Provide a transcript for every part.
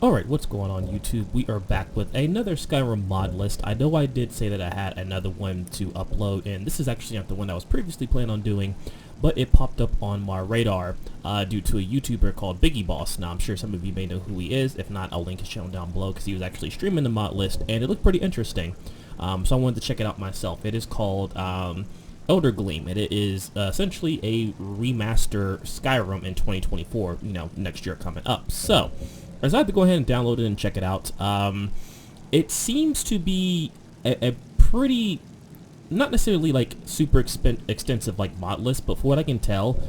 Alright, what's going on YouTube? We are back with another Skyrim Modlist. I know I did say that I had another one to upload, and this is actually not the one I was previously planning on doing, but it popped up on my radar due to a YouTuber called Biggie Boss. Now, I'm sure some of you may know who he is. If not, I'll link his channel down below because he was actually streaming the Modlist, and it looked pretty interesting. So I wanted to check it out myself. It is called Eldergleam, and it is essentially a remaster Skyrim in 2024, you know, next year coming up. So I decided to go ahead and download it and check it out. It seems to be a pretty, not necessarily like super extensive like mod list, but for what I can tell,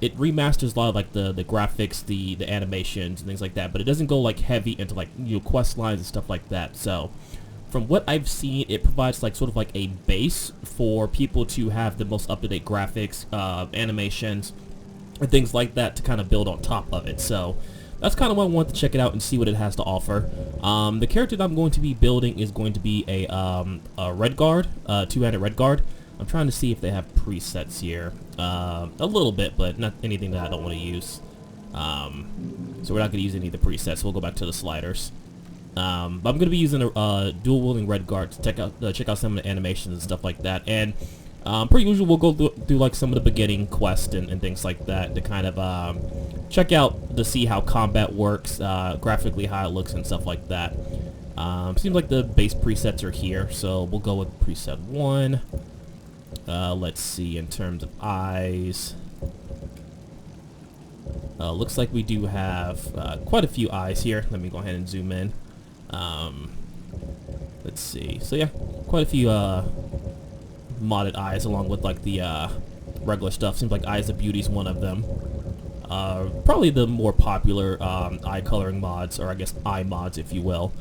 it remasters a lot of like the graphics, the animations and things like that, but it doesn't go like heavy into like, you know, quest lines and stuff like that. So from what I've seen, it provides like sort of like a base for people to have the most up-to-date graphics, animations, and things like that to kind of build on top of it. So that's kind of why I wanted to check it out and see what it has to offer. The character that I'm going to be building is going to be a red guard, two-handed red guard. I'm trying to see if they have presets here. A little bit, but not anything that I don't want to use. So we're not going to use any of the presets. We'll go back to the sliders. But I'm going to be using a dual-wielding red guard to check out some of the animations and stuff like that. And per usual, we'll go through like some of the beginning quests and things like that to kind of check out to see how combat works, graphically how it looks and stuff like that. Seems like the base presets are here, so we'll go with preset 1. Let's see, in terms of eyes, looks like we do have quite a few eyes here. Let me go ahead and zoom in. Let's see, so yeah, quite a few modded eyes along with like the regular stuff. Seems like Eyes of Beauty is one of them. Probably the more popular eye coloring mods, or I guess eye mods if you will.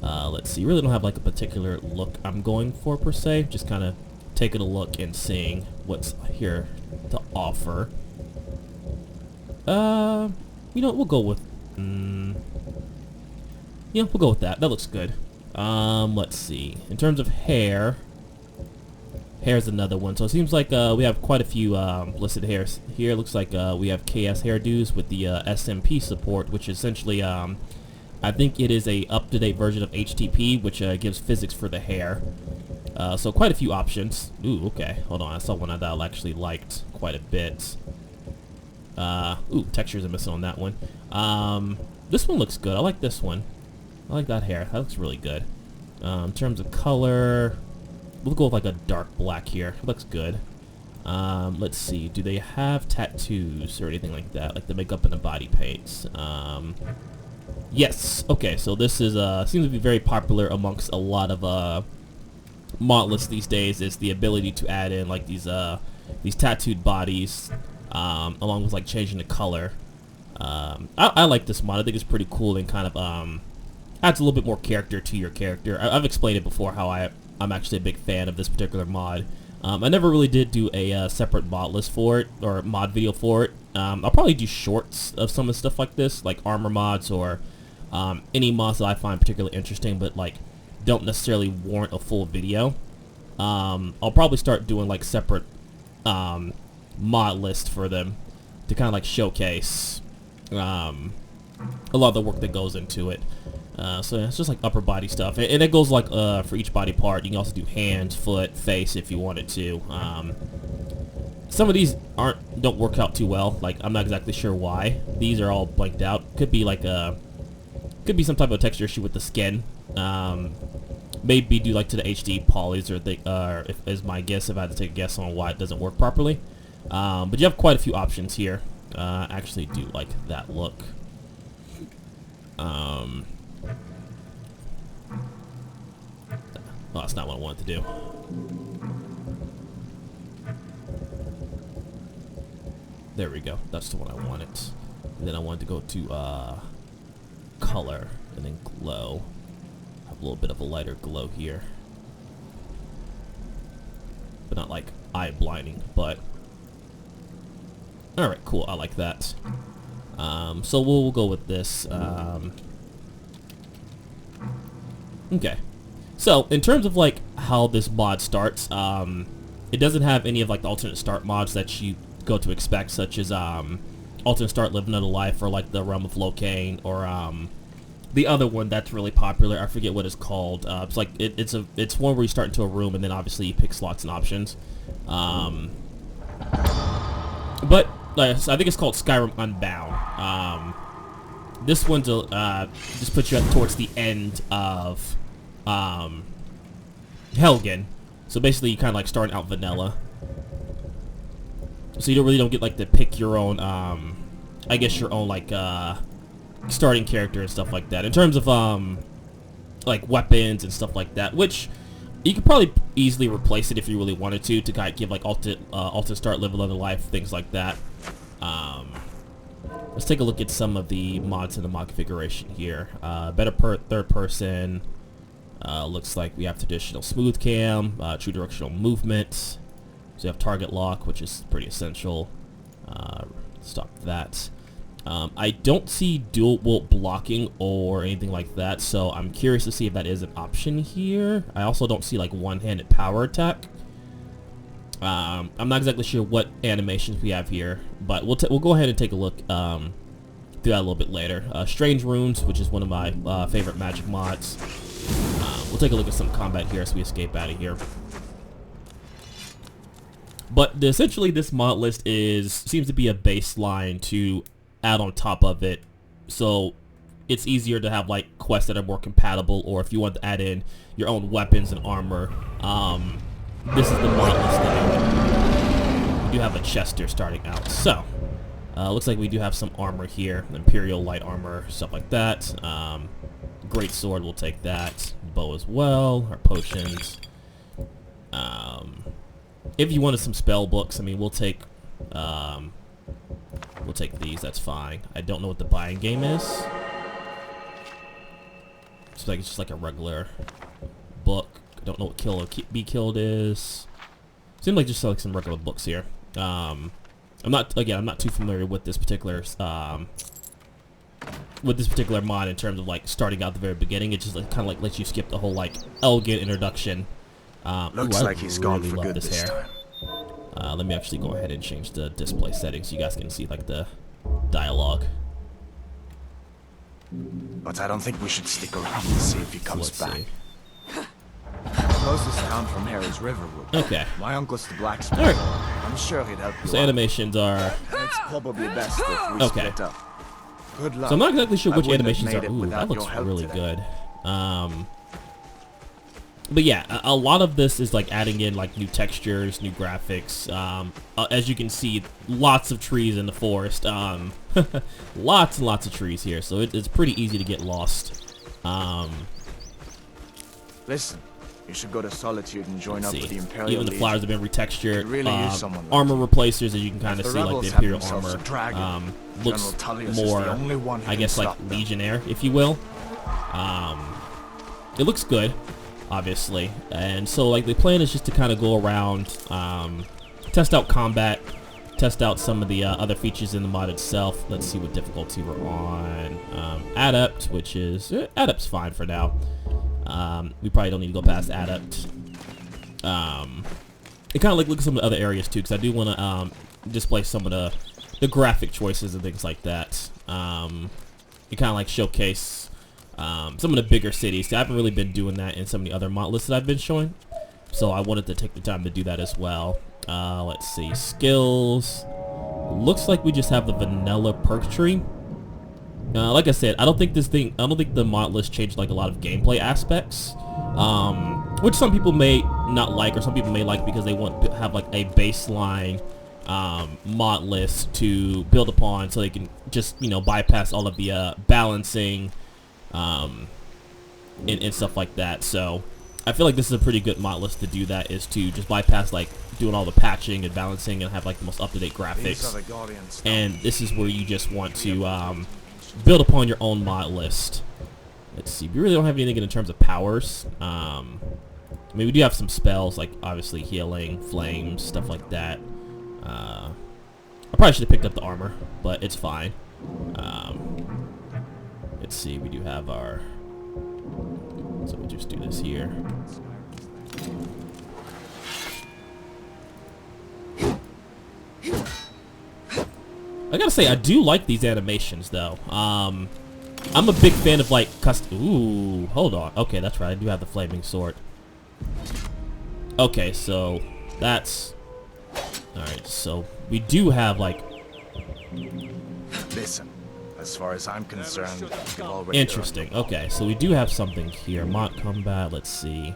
Let's see, really don't have like a particular look I'm going for per se, just kind of taking a look and seeing what's here to offer. You know, we'll go with yeah, we'll go with that. That looks good. Let's see, in terms of hair's another one. So it seems like we have quite a few listed hairs here. Looks like we have KS hairdos with the SMP support, which essentially I think it is a up-to-date version of HTP, which gives physics for the hair. So quite a few options. Ooh, okay, hold on, I saw one that I actually liked quite a bit. Ooh, textures are missing on that one. This one looks good. I like this one. I like that hair. That looks really good. In terms of color, we'll go with like a dark black here. It looks good. Let's see. Do they have tattoos or anything like that? Like the makeup and the body paints? Yes. Okay, so this is seems to be very popular amongst a lot of mod lists these days. Is the ability to add in like these tattooed bodies, along with like changing the color. I like this mod. I think it's pretty cool and kind of adds a little bit more character to your character. I've explained it before how I'm actually a big fan of this particular mod. I never really did do a separate mod list for it, or mod video for it. I'll probably do shorts of some of the stuff like this, like armor mods or any mods that I find particularly interesting, but like don't necessarily warrant a full video. I'll probably start doing like separate mod lists for them to kind of like showcase a lot of the work that goes into it. So yeah, it's just like upper body stuff, and it goes like for each body part. You can also do hands, foot, face if you wanted to. Some of these don't work out too well. Like I'm not exactly sure why these are all blanked out. Could be like could be some type of texture issue with the skin. Maybe due like to the HD polys, or is my guess if I had to take a guess on why it doesn't work properly. But you have quite a few options here. I actually do like that look. Oh, that's not what I wanted to do. There we go. That's the one I wanted. And then I wanted to go to color and then glow. Have a little bit of a lighter glow here, but not like eye blinding. But all right, cool. I like that. So we'll go with this. Okay. So in terms of like how this mod starts, it doesn't have any of like the alternate start mods that you go to expect, such as alternate start Live Another Life, or like the Realm of Locane, or the other one that's really popular. I forget what it's called. It's like it's one where you start into a room and then obviously you pick slots and options. But I think it's called Skyrim Unbound. This one's just puts you up towards the end of Helgen. So basically, you kind of like starting out vanilla. So you don't get like to pick your own, I guess your own like starting character and stuff like that. In terms of like weapons and stuff like that, which you could probably easily replace it if you really wanted to kind of give like alternate start, live another life, things like that. Let's take a look at some of the mods in the mod configuration here. Better third person. Looks like we have traditional smooth cam, true directional movement. So you have target lock, which is pretty essential. Stop that. I don't see dual wield blocking or anything like that, so I'm curious to see if that is an option here. I also don't see like one-handed power attack. I'm not exactly sure what animations we have here, but we'll go ahead and take a look through that a little bit later. Strange Runes, which is one of my favorite magic mods. We'll take a look at some combat here as we escape out of here. But essentially, this mod list seems to be a baseline to add on top of it, so it's easier to have like quests that are more compatible, or if you want to add in your own weapons and armor. This is the mod list that we do have a Chester starting out. So looks like we do have some armor here, Imperial light armor, stuff like that. Great sword, we'll take that. Bow as well, our potions. If you wanted some spell books, I mean, we'll take these. That's fine. I don't know what the buying game is. It's like it's just like a regular book. I don't know what kill or be killed is. Seems like just like some regular books here. I'm not too familiar with this particular mod in terms of like starting out at the very beginning. It just like, kind of like lets you skip the whole like elegant introduction. Looks like he's gone for good this time. Let me actually go ahead and change the display settings so you guys can see like the dialogue. But I don't think we should stick around and see if he comes back. See. The closest town from here is Riverwood. Okay. My uncle's the blacksmith. Alright. I'm sure he'd help you So out. Animations are... It's probably best if we split up. Good luck. So I'm not exactly sure which I wouldn't animations have are... made it Ooh, without that looks your help really today. good. But yeah, a lot of this is like adding in like new textures, new graphics. As you can see, lots of trees in the forest. Lots and lots of trees here, so it's pretty easy to get lost. Listen, you should go to Solitude and join up with the Imperial Even the Legion. flowers have been retextured. It really is someone like armor you. replacers, as you can kind of The see, like the rebels have Imperial themselves armor a dragon. looks General Tullius is more, the only one who I can guess, like stop them. Legionnaire, if you will. It looks good, obviously, and so like the plan is just to kind of go around, test out combat, test out some of the other features in the mod itself. Let's see what difficulty we're on. Adept, which is Adept's fine for now. We probably don't need to go past Adept. It kind of like look at some of the other areas too, because I do want to display some of the graphic choices and things like that. You kind of like showcase some of the bigger cities. See, I haven't really been doing that in some of the other mod lists that I've been showing, so I wanted to take the time to do that as well. Let's see, skills. Looks like we just have the vanilla perk tree. Like I said, I don't think the mod list changed like a lot of gameplay aspects, which some people may not like, or some people may like because they want to have like a baseline mod list to build upon, so they can just, you know, bypass all of the balancing and stuff like that. So I feel like this is a pretty good mod list to do that, is to just bypass like doing all the patching and balancing and have like the most up-to-date graphics. And this is where you just want to build upon your own mod list. Let's see, we really don't have anything in terms of powers. I mean, we do have some spells, like obviously healing, flames, stuff like that. I probably should have picked up the armor, but it's fine. Let's see, we do have our... So we'll just do this here. I gotta say, I do like these animations, though. I'm a big fan of like Ooh, hold on. Okay, that's right. I do have the flaming sword. Okay, so that's all right. So we do have like. Listen, as far as I'm concerned, you've already Interesting. Okay, so we do have something here. Mod combat. Let's see.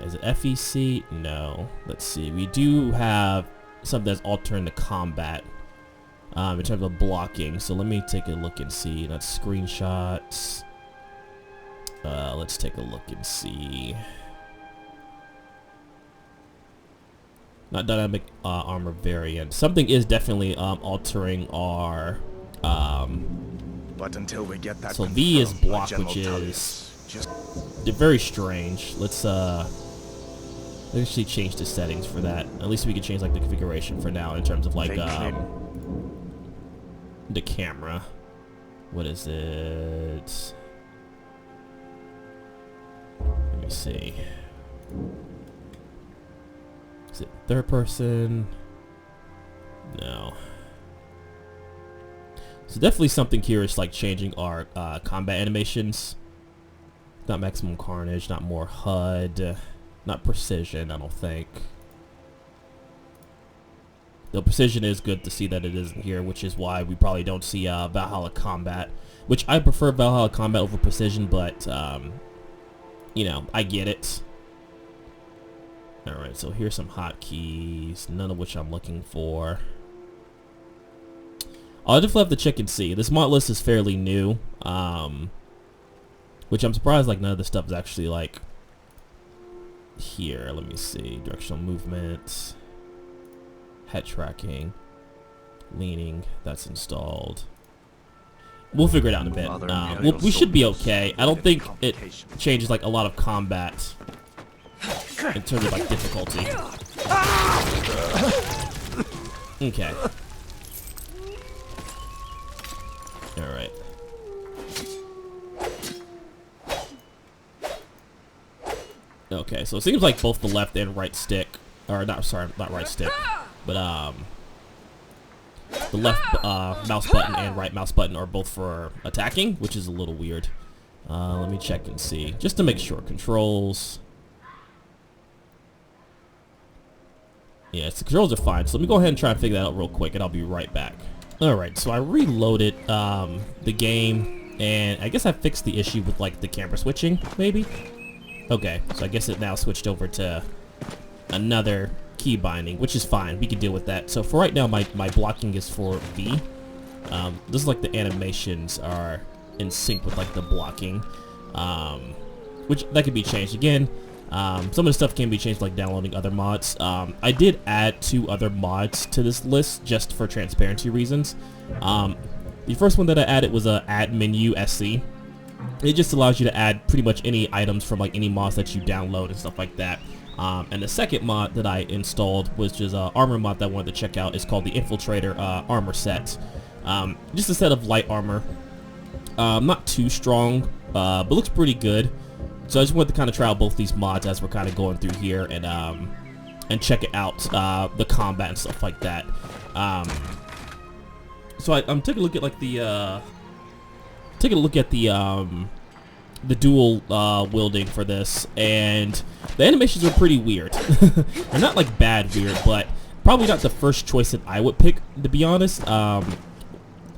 Is it FEC? No. Let's see. We do have something that's altering the combat in terms of blocking. So let me take a look and see. That's screenshots. Let's take a look and see. Not dynamic armor variant. Something is definitely altering our. But until we get that. So V is block, which is very strange. Let's actually change the settings for that. At least we can change like the configuration for now in terms of like the camera. What is it? Let me see. Is it third person? No. So definitely something here is like changing our combat animations. Not maximum carnage, not more HUD, not precision, I don't think. The precision is good to see that it isn't here, which is why we probably don't see Valhalla combat, which I prefer Valhalla combat over precision, but you know, I get it. Alright, so here's some hotkeys, none of which I'm looking for. I'll definitely have to check and see. This mod list is fairly new, which I'm surprised like none of the stuff is actually like here. Let me see. Directional movement, head tracking, leaning, that's installed. We'll figure it out in a bit. We should be okay. I don't think it changes like a lot of combat in terms of like difficulty. Okay. Alright. Okay, so it seems like both the left and right stick, or not, sorry, not right stick, but the left mouse button and right mouse button are both for attacking, which is a little weird. Let me check and see, just to make sure. Controls. Yeah, so controls are fine. So let me go ahead and try and figure that out real quick, and I'll be right back. Alright, so I reloaded the game, and I guess I fixed the issue with like the camera switching, maybe? Okay, so I guess it now switched over to another key binding, which is fine. We can deal with that. So for right now, my blocking is for V. This is like the animations are in sync with like the blocking, which that could be changed again. Some of the stuff can be changed like downloading other mods. I did add 2 other mods to this list just for transparency reasons. The first one that I added was a add menu SC. It just allows you to add pretty much any items from like any mods that you download and stuff like that. And the second mod that I installed was just an armor mod that I wanted to check out. It's called the Infiltrator armor set. Just a set of light armor. Not too strong, but looks pretty good. So I just wanted to kind of try out both these mods as we're kind of going through here and check it out, the combat and stuff like that. So I'm taking a look at like the the dual wielding for this, and the animations are pretty weird. They're not like bad weird, but probably not the first choice that I would pick, to be honest. I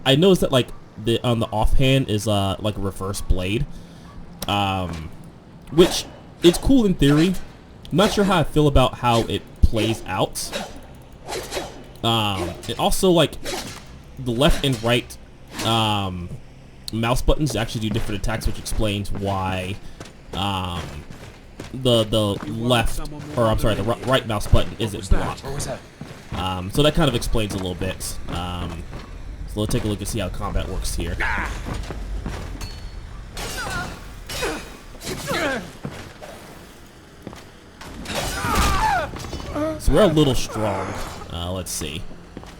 noticed that like on the offhand is like a reverse blade. Which, it's cool in theory. I'm not sure how I feel about how it plays out. It also, like, the left and right mouse buttons actually do different attacks, which explains why the left, or I'm sorry, the right mouse button isn't blocked. So that kind of explains a little bit. So let's take a look and see how combat works here. So we're a little strong. Let's see.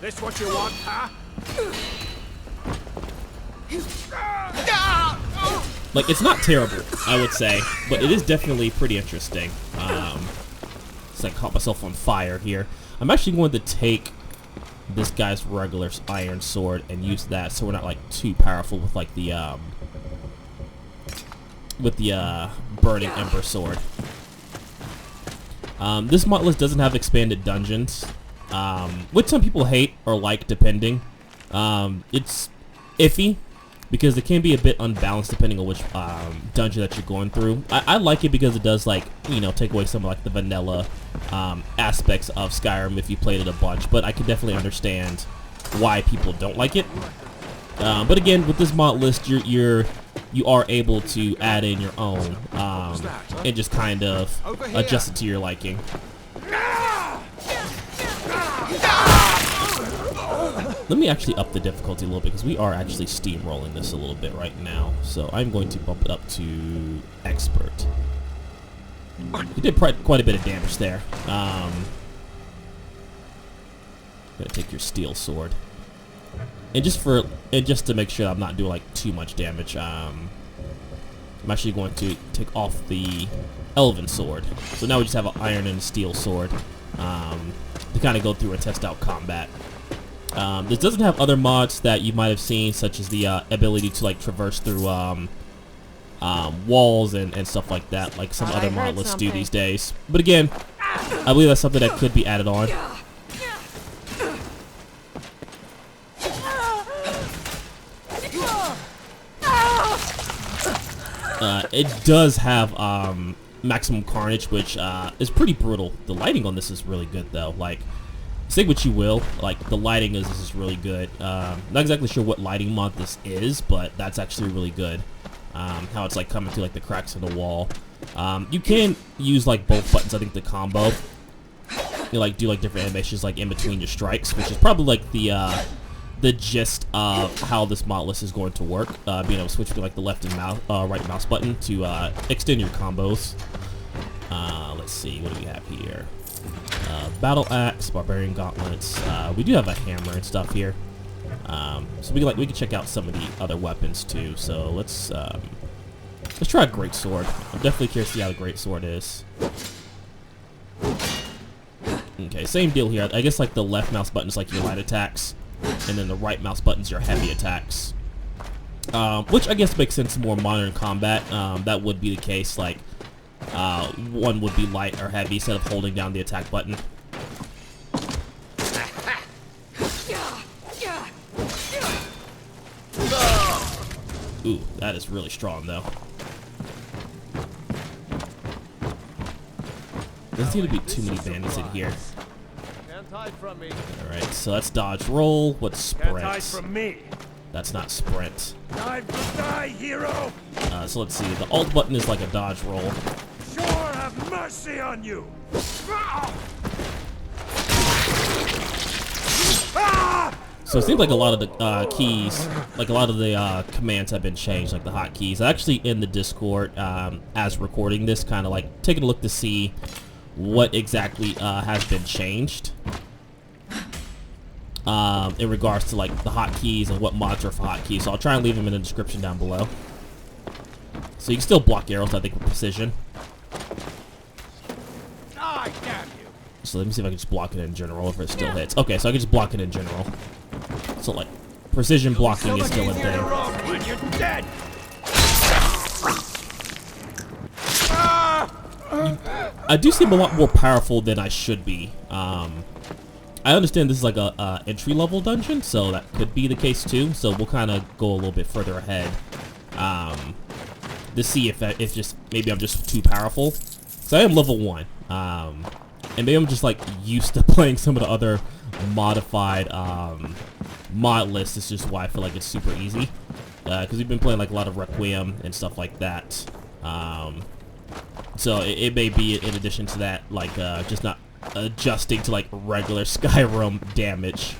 This what you want, huh? Like, it's not terrible, I would say, but it is definitely pretty interesting. So I caught myself on fire here. I'm actually going to take this guy's regular iron sword and use that, so we're not like too powerful with like the burning ember sword. This mod list doesn't have expanded dungeons, which some people hate or like depending. It's iffy because it can be a bit unbalanced depending on which dungeon that you're going through. I like it because it does, like, you know, take away some of like the vanilla aspects of Skyrim if you played it a bunch, but I can definitely understand why people don't like it. But again, with this mod list, you are able to add in your own and just kind of adjust it to your liking. Let me actually up the difficulty a little bit because we are actually steamrolling this a little bit right now. So I'm going to bump it up to expert. You did quite a bit of damage there. Gonna take your steel sword, and just to make sure I'm not doing like too much damage, I'm actually going to take off the elven sword. So now we just have an iron and a steel sword to kind of go through and test out combat. This doesn't have other mods that you might have seen, such as the ability to like traverse through walls and stuff like that, like some other mod lists do these days. But again, I believe that's something that could be added on. It does have maximum carnage, which is pretty brutal. The lighting on this is really good though. Like, say what you will, like the lighting is really good. Not exactly sure what lighting mod this is, but that's actually really good. How it's like coming through like the cracks in the wall. You can use like both buttons, I think, the combo. You like do like different animations like in between your strikes, which is probably like the gist of how this mod list is going to work. Being able to switch between like the left and right mouse button to extend your combos. Let's see, what do we have here? Battle axe, barbarian gauntlets. We do have a hammer and stuff here. So we can check out some of the other weapons too. So let's try a great sword. I'm definitely curious to see how the great sword is. Okay, same deal here. I guess like the left mouse button is like your light attacks, and then the right mouse button is your heavy attacks. Which I guess makes sense in more modern combat. That would be the case. Like one would be light or heavy instead of holding down the attack button. Ooh, that is really strong though. Doesn't seem to be too many bandits in here. Alright, so that's dodge roll. What's sprint? That's not sprint. So let's see. The alt button is like a dodge roll. Sure have mercy on you. So it seems like a lot of the keys, like a lot of the commands have been changed, like the hotkeys. Actually, in the Discord, as recording this, kind of like taking a look to see what exactly has been changed in regards to like the hotkeys and what mods are for hotkeys. So I'll try and leave them in the description down below. So you can still block arrows, I think, with precision. So let me see if I can just block it in general, if it still hits. Okay, so I can just block it in general. So like, precision blocking is still a thing. I do seem a lot more powerful than I should be. I understand this is like a entry-level dungeon, so that could be the case too. So we'll kind of go a little bit further ahead to see if just maybe I'm just too powerful. So I am level 1, and maybe I'm just like used to playing some of the other modified mod lists. It's just why I feel like it's super easy, because we've been playing like a lot of Requiem and stuff like that. So it may be in addition to that, like just not adjusting to like regular Skyrim damage.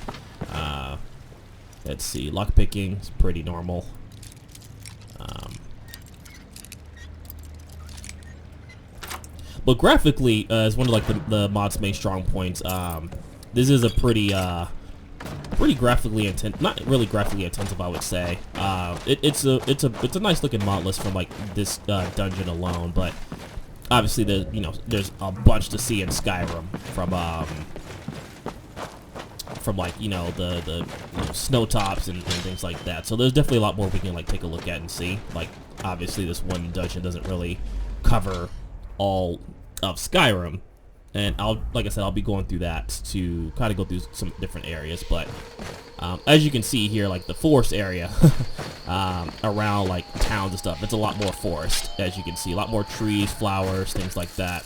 Let's see, lockpicking is pretty normal. But graphically, is one of like the mod's main strong points. This is a pretty graphically intense, not really graphically intensive, I would say. It's a nice looking mod list from like this dungeon alone, but obviously there's a bunch to see in Skyrim from like, you know, the snow tops and things like that. So there's definitely a lot more we can like take a look at and see. Like obviously this one dungeon doesn't really cover all of Skyrim, and like I said, I'll be going through that to kind of go through some different areas. But as you can see here, like the forest area around like towns and stuff, it's a lot more forest. As you can see, a lot more trees, flowers, things like that.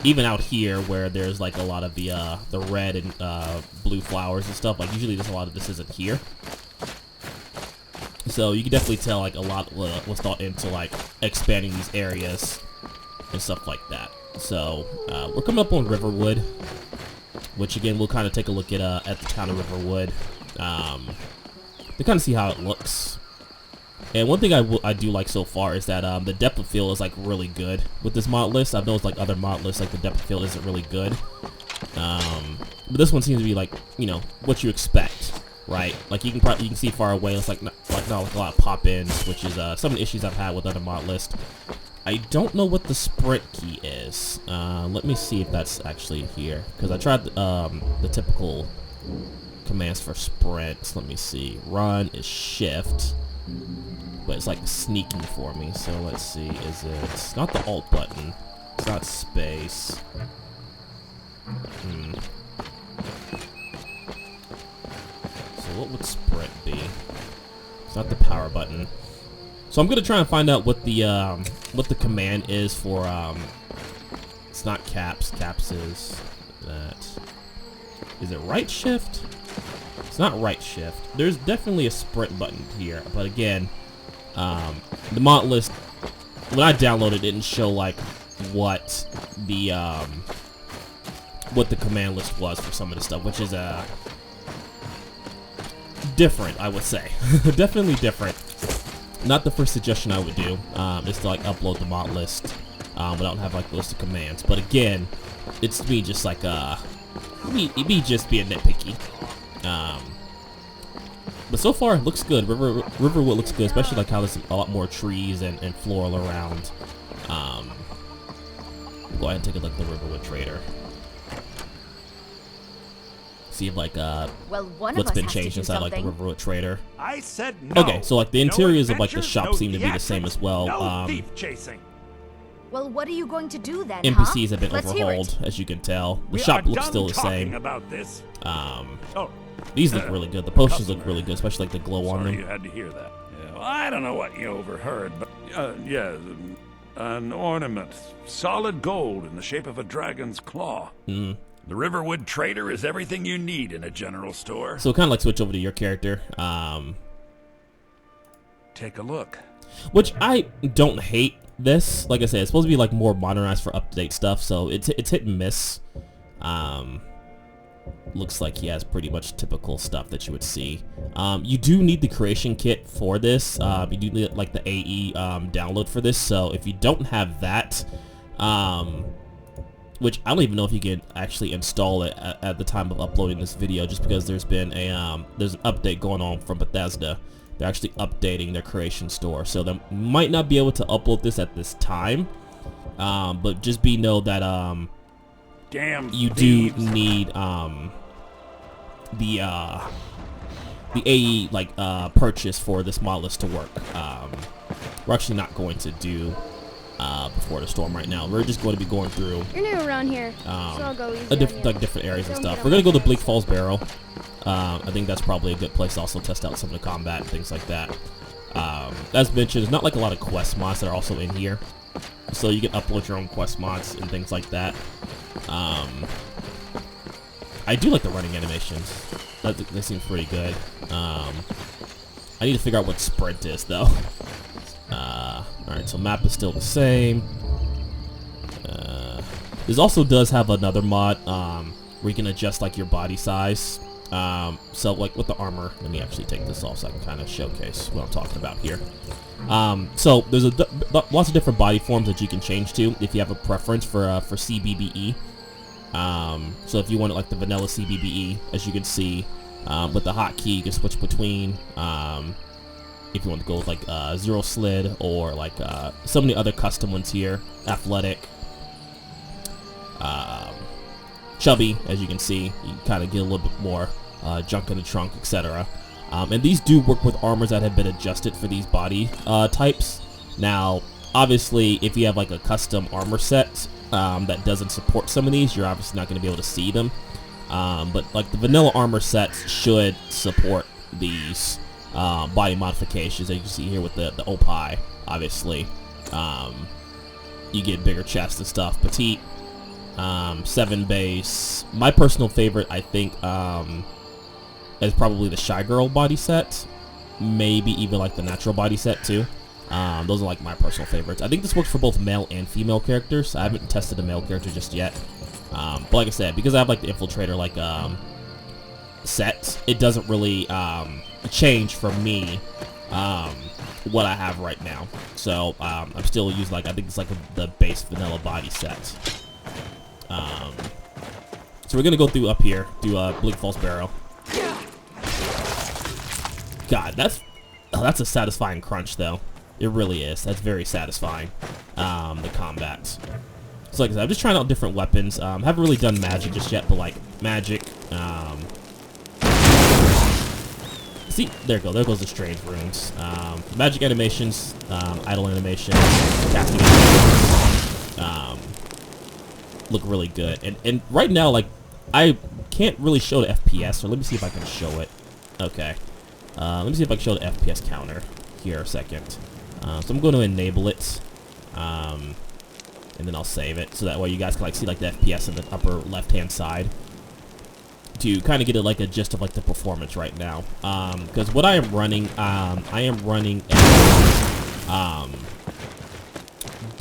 Even out here where there's like a lot of the red and blue flowers and stuff, like usually there's a lot of this isn't here. So you can definitely tell like a lot was thought into like expanding these areas and stuff like that. So we're coming up on Riverwood, which again we'll kind of take a look at the town of Riverwood to kind of see how it looks. And one thing I do like so far is that the depth of field is like really good with this mod list. I've noticed like other mod lists, like the depth of field isn't really good, but this one seems to be like, you know, what you expect, right? Like you can see far away. It's like not like a lot of pop-ins, which is some of the issues I've had with other mod lists. I don't know what the sprint key is. Let me see if that's actually here, because I tried the typical commands for sprints. Let me see. Run is shift, but it's like sneaking for me. So let's see. Is it not the alt button? It's not space. So what would sprint be? It's not the power button. So I'm gonna try and find out what the command is for. It's not caps. Caps is that. Is it right shift? It's not right shift. There's definitely a sprint button here, but again, the mod list when I downloaded it didn't show like what the command list was for some of the stuff, which is different, I would say. Definitely different. Not the first suggestion I would do is to like upload the mod list without have like the list of commands. But again, it's me just like me just being nitpicky. But so far it looks good. Riverwood looks good, especially like how there's a lot more trees and floral around. Go ahead and take a look at the Riverwood Trader. See if like what's been changed inside like the Riverwood Trader. I said no. Okay, so like the interiors of like the shop seem to be the same as well. No thief chasing. Well, what are you going to do then? NPCs have been overhauled, as you can tell. The shop looks still the same. About this. These look really good. The potions look really good, especially like the glow on them. You had to hear that. Yeah, well, I don't know what you overheard, but yeah, an ornament, solid gold in the shape of a dragon's claw. The Riverwood Trader is everything you need in a general store. So kind of like switch over to your character. Take a look. Which I don't hate this. Like I said, it's supposed to be like more modernized for up-to-date stuff, so it's hit and miss. Looks like he has pretty much typical stuff that you would see. You do need the creation kit for this. You do need like the AE download for this. So if you don't have that, which I don't even know if you can actually install it at the time of uploading this video, just because there's been a there's an update going on from Bethesda. They're actually updating their creation store, so they might not be able to upload this at this time. But just know that you do need the AE like purchase for this mod list to work. We're actually not going to do before the storm right now. We're just going to be going through. You're new around here, so I'll go easy like different areas and stuff. We're gonna go to Bleak Falls Barrow. I think that's probably a good place to also test out some of the combat and things like that. As mentioned, there's not like a lot of quest mods that are also in here, so you can upload your own quest mods and things like that. I do like the running animations. They seem pretty good. I need to figure out what sprint is though. Alright, so map is still the same. This also does have another mod where you can adjust like your body size. So like with the armor, let me actually take this off so I can kind of showcase what I'm talking about here. So there's lots of different body forms that you can change to if you have a preference for CBBE. So if you want it like the vanilla CBBE, as you can see, with the hotkey you can switch between. If you want to go with like zero slid or like some of the other custom ones here, athletic, chubby, as you can see. You kind of get a little bit more junk in the trunk, etc. And these do work with armors that have been adjusted for these body types. Now, obviously, if you have like a custom armor set that doesn't support some of these, you're obviously not going to be able to see them. But like the vanilla armor sets should support these body modifications, as you can see here with the Opie. Obviously, you get bigger chests and stuff. Petite, 7 base. My personal favorite, I think, is probably the Shy Girl body set. Maybe even like the natural body set too. Those are like my personal favorites. I think this works for both male and female characters. I haven't tested the male character just yet. But like I said, because I have like the Infiltrator like set, it doesn't really change for me what I have right now. So I'm still using like, I think it's like the base vanilla body set. So we're gonna go through up here, do Bleak Falls Barrow. God, that's a satisfying crunch though. It really is. That's very satisfying. The combat. So like I said, I'm just trying out different weapons. Haven't really done magic just yet, but like magic. See, there goes the strange runes. Magic animations, idle animation, casting animations, look really good. And right now, like, I can't really show the FPS, so let me see if I can show it. Okay. Let me see if I can show the FPS counter here a second. So I'm going to enable it. And then I'll save it, so that way you guys can like see like the FPS in the upper left-hand side to kind of get like a gist of like the performance right now. Because what I am running, I am running a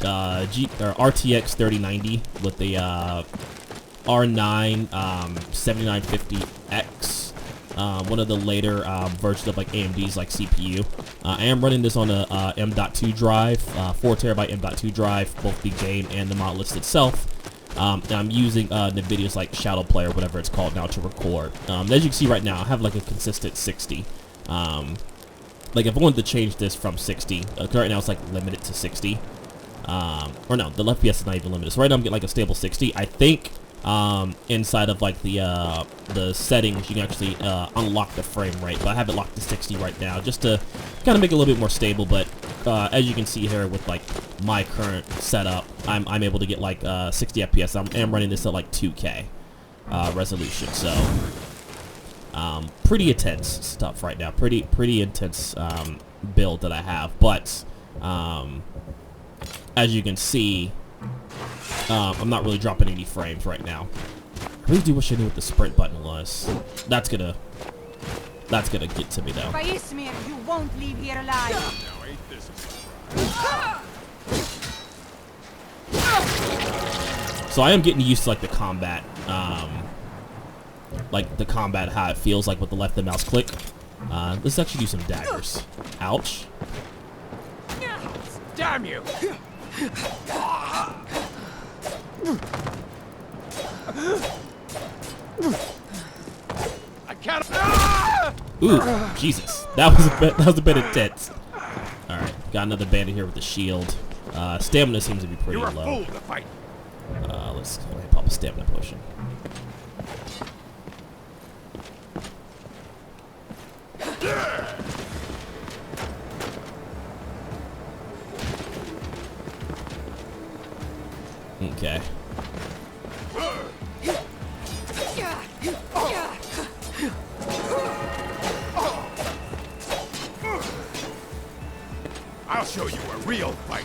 RTX 3090 with the R9 7950X. One of the later versions of like AMD's like CPU. I am running this on a M.2 drive, 4TB M.2 drive, both the game and the Modlist itself. And I'm using NVIDIA's like Shadow Play or whatever it's called now to record. As you can see right now, I have like a consistent 60. Like if I wanted to change this from 60, right now it's like limited to 60. Or no, the FPS is not even limited. So right now I'm getting like a stable 60. I think inside of like the settings you can actually unlock the frame rate, but I have it locked to 60 right now just to kind of make it a little bit more stable. But as you can see here with like my current setup, I'm able to get like 60 FPS. I'm running this at like 2K resolution, so pretty intense stuff right now. Pretty intense build that I have, but as you can see, I'm not really dropping any frames right now. I really do wish I knew what the sprint button was. That's gonna get to me though. You won't leave here alive. So I am getting used to like the combat, how it feels like with the left and mouse click. Let's actually do some daggers. Ouch. Damn you! I can't. Ooh, Jesus, that was a bit intense. All right, got another bandit here with the shield. Stamina seems to be pretty You're a low. fool to fight. Let's go ahead and pop a stamina potion. Okay. I'll show you a real fight.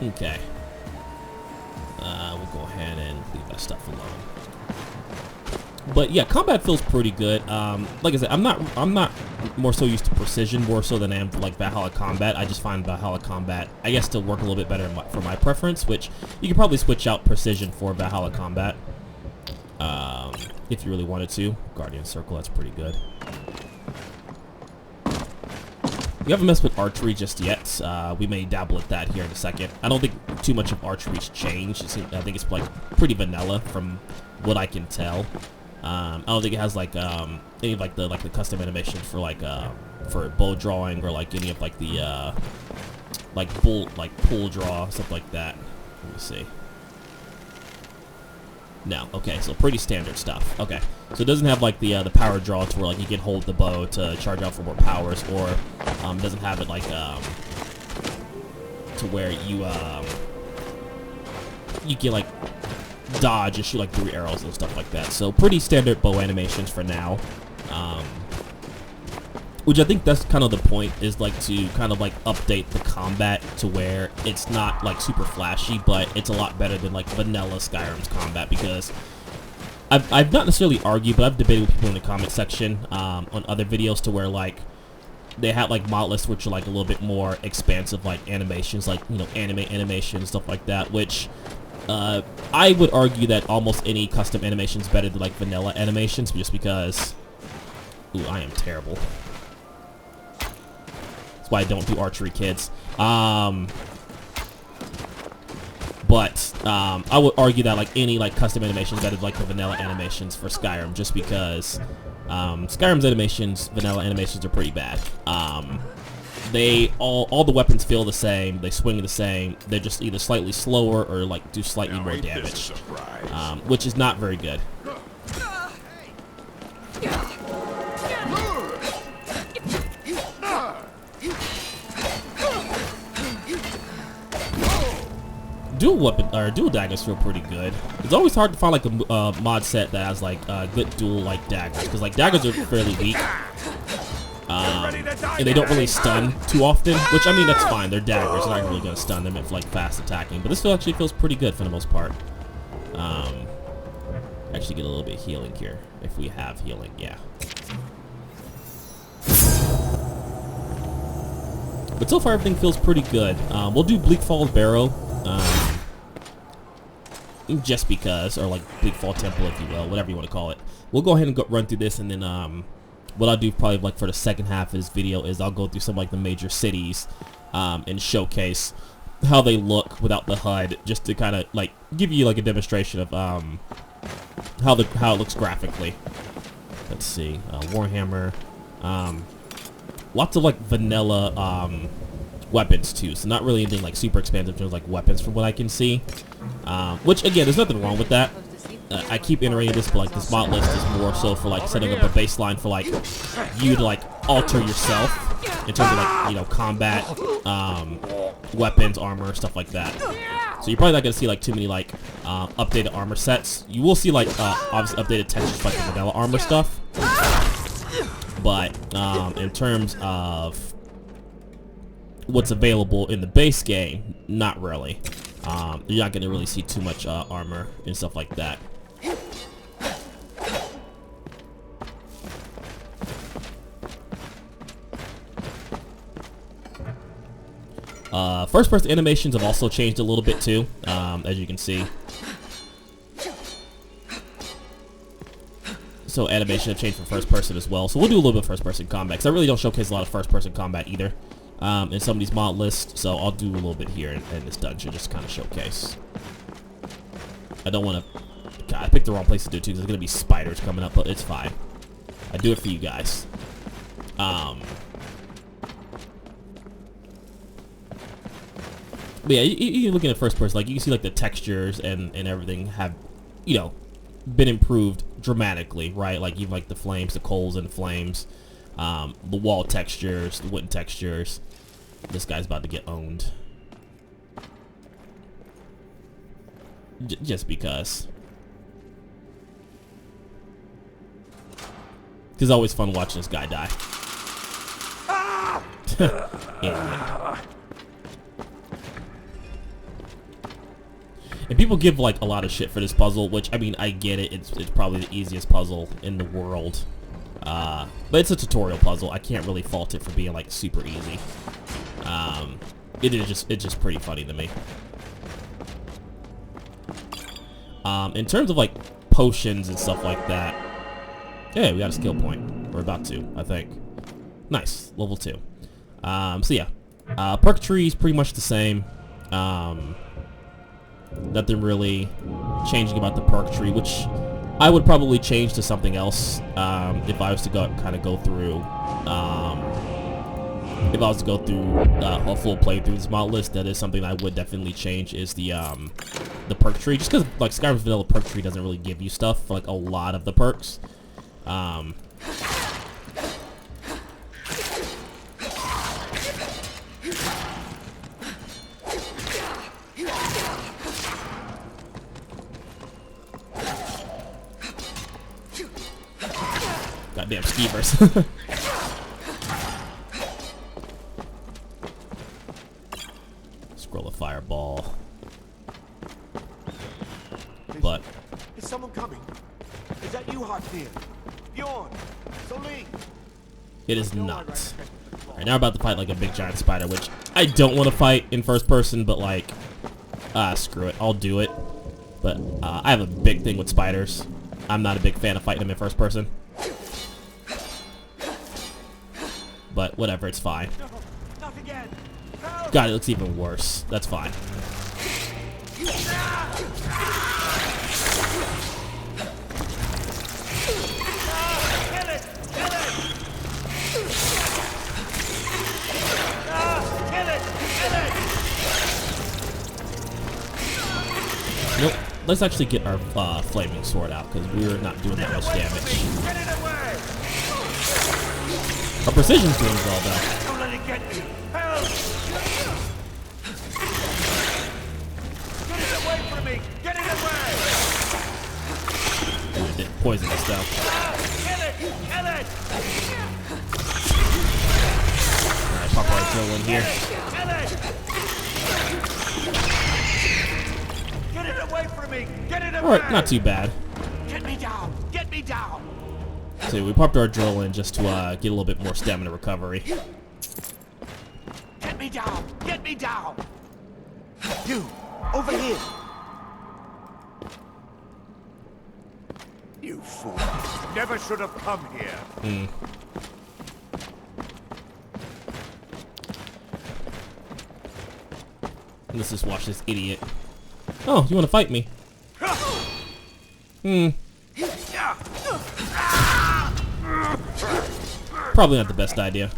Okay. We'll go ahead and leave that stuff alone. But yeah, combat feels pretty good. Like I said, I'm not more so used to precision more so than I am to like Valhalla combat. I just find Valhalla combat, I guess, to work a little bit better for my preference, which you could probably switch out precision for Valhalla combat if you really wanted to. Guardian Circle, that's pretty good. We haven't messed with archery just yet. We may dabble at that here in a second. I don't think too much of archery's changed. I think it's like pretty vanilla from what I can tell. I don't think it has like any of like the custom animations for like for bow drawing or like any of like the pull draw, stuff like that. Let me see. No, okay, so pretty standard stuff. Okay, so it doesn't have like the power draw to where like you can hold the bow to charge out for more powers, or doesn't have it like to where you can like dodge and shoot like 3 arrows and stuff like that. So pretty standard bow animations for now. Which I think that's kind of the point, is like to kind of like update the combat to where it's not like super flashy, but it's a lot better than like vanilla Skyrim's combat, because I've not necessarily argued, but I've debated with people in the comment section on other videos to where like they had like Modlist, which are like a little bit more expansive like animations, like, you know, anime animation, stuff like that, which I would argue that almost any custom animation is better than like vanilla animations, just because, ooh, I am terrible. That's why I don't do archery, kids. But I would argue that like any like custom animations better than like the vanilla animations for Skyrim, just because Skyrim's animations, vanilla animations, are pretty bad. They all the weapons feel the same, they swing the same, they're just either slightly slower or like do slightly more damage, which is not very good. Dual daggers feel pretty good. It's always hard to find like a mod set that has like good dual like daggers, because like daggers are fairly weak. And they don't really stun too often, which, I mean, that's fine. They're daggers. They're not really going to stun them if like fast attacking. But this actually feels pretty good for the most part. Actually get a little bit of healing here, if we have healing, yeah. But so far everything feels pretty good. We'll do Bleak Falls Barrow, just because, or like Bleak Fall Temple, if you will, whatever you want to call it. We'll go ahead and run through this, and then what I'll do probably like for the second half of this video is I'll go through some like the major cities and showcase how they look without the HUD, just to kind of like give you like a demonstration of how it looks graphically. Let's see, Warhammer, lots of like vanilla weapons too, so not really anything like super expansive in terms of like weapons from what I can see, which again, there's nothing wrong with that. I keep iterating this, but like this mod list is more so for like setting up a baseline for like you to like alter yourself in terms of like, you know, combat, weapons, armor, stuff like that. So you're probably not gonna see like too many like updated armor sets. You will see like obviously updated textures for like the vanilla armor stuff, but in terms of what's available in the base game, not really. You're not gonna really see too much armor and stuff like that. First person animations have also changed a little bit too, as you can see. So animation have changed from first person as well. So we'll do a little bit of first person combat, because I really don't showcase a lot of first person combat either in some of these mod lists. So I'll do a little bit here in this dungeon, just to kind of showcase. I don't want to. God, I picked the wrong place to do it too, because there's gonna be spiders coming up, but it's fine. I do it for you guys. But yeah, you looking at first person, like you can see like the textures and everything have, you know, been improved dramatically, right? Like even like the flames, the coals and flames, the wall textures, the wooden textures. This guy's about to get owned. Just because. It's always fun watching this guy die. Idiot. And people give like a lot of shit for this puzzle, which, I mean, I get it. It's probably the easiest puzzle in the world, but it's a tutorial puzzle. I can't really fault it for being like super easy. It's just pretty funny to me. In terms of like potions and stuff like that, yeah, we got a skill point. We're about to, I think. Nice, level 2. So yeah, perk tree is pretty much the same. Nothing really changing about the perk tree, which I would probably change to something else if I was to go through. If I was to go through a full playthrough this mod list, that is something I would definitely change. Is the perk tree, just because like Skyrim's vanilla perk tree doesn't really give you stuff for, like, a lot of the perks. Goddamn skeevers. Scroll of fireball. But is someone coming? Is that you, Hartfield? Bjorn, Soling. It is not. Alright, now we're about to fight like a big giant spider, which I don't want to fight in first person, but like, screw it, I'll do it. But I have a big thing with spiders. I'm not a big fan of fighting them in first person. But whatever, it's fine. God, it looks even worse. That's fine. Nope. Let's actually get our flaming sword out, because we're not doing that much damage. Our precision's doing well, though. Don't let it get me. Help! Get it away from me! Get it away! Ooh, it did poison us, though. Kill it! Kill it! Alright, pop our drill in here. Kill it! Get it away from me! Get it away! Alright, not too bad. Get me down! Get me down! So we popped our drill in just to get a little bit more stamina recovery. Get me down! Get me down! You! Over here! You fool! Never should have come here! Let's just watch this idiot. Oh, you want to fight me? Probably not the best idea.